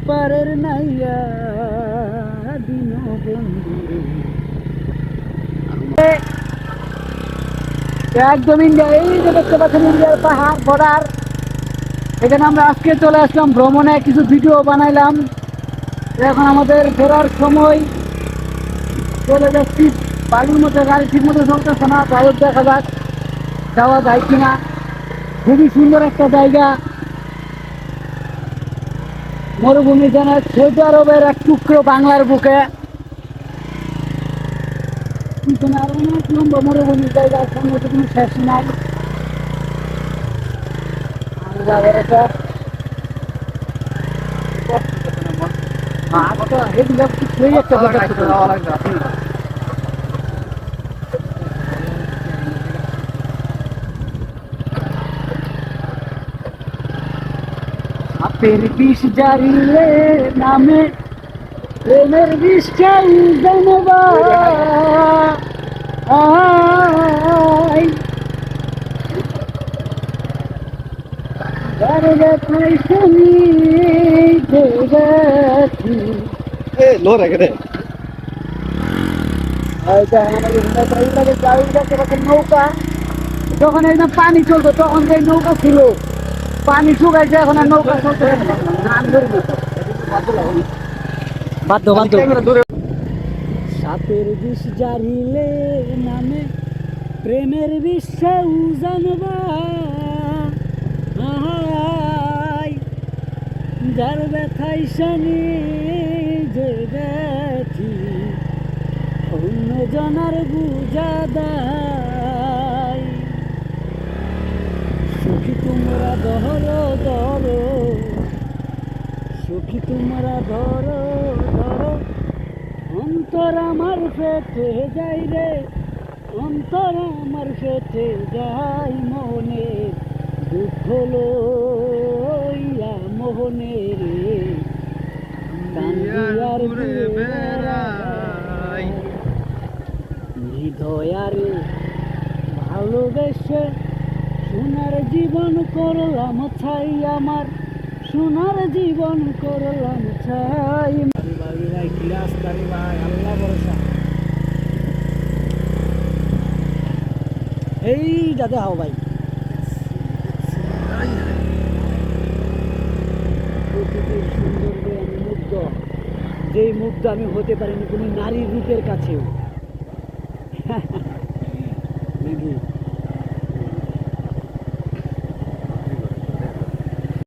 পারের নাইয়া দিন বন্ধু একদম ইন্ডিয়া। এই যে দেখতে পাচ্ছেন ইন্ডিয়ার পাহাড় বর্ডার, এখানে আমরা আজকে চলে আসলাম ভ্রমণে, কিছু ভিডিও বানাইলাম। এখন আমাদের ফেরার সময়, চলে যাচ্ছি। বাড়ির মধ্যে গাড়ি ঠিক মতো চলতেছে না, যাই হোক দেখা যাক যাওয়া যায় কিনা। খুবই সুন্দর একটা জায়গা, মরুভূমি যেন সৌদি আরবের এক টুকরো বাংলার বুকে। পিছনে আরো অনেক লম্বা মরুভূমির জায়গা, সঙ্গে তো কোনো শেষ নাই। আপের বিষ জারিলে নামে প্রেমের বিষটাই জানবা। নৌকা যখন একদম পানি চলতো তখন যে নৌকা ছিল, পানি শুকাইছে, এখন আর নৌকা চলতে বাধ্য বাধ্য। সাপের বিষ জারিলে নামে প্রেমের বিষেও জানবা। যার ব্যথাই শানি যে ব্যথি অন্য জনার বুঝা দায়। সুখী তোমরা ধরো ধরো, সুখী তোমরা ধরো ধরো, অন্তর আমার ফেটে যাই রে, অন্তর আমার ফেটে যাই। মনে দুঃখ লইয়া মোহনে রে কান্দিয়ার বেড়াই। হৃদয়ারে ভালোবেসে সোনার জীবন করলাম ছাই, আমার সোনার জীবন করলাম ছাই। আল্লাহ ভরসা। এই যাতে হাও ভাই, প্রকৃতির সৌন্দর্যে আমি মুগ্ধ, যেই মুগ্ধ আমি হতে পারিনি কোনো নারীর রূপের কাছেও। নাকি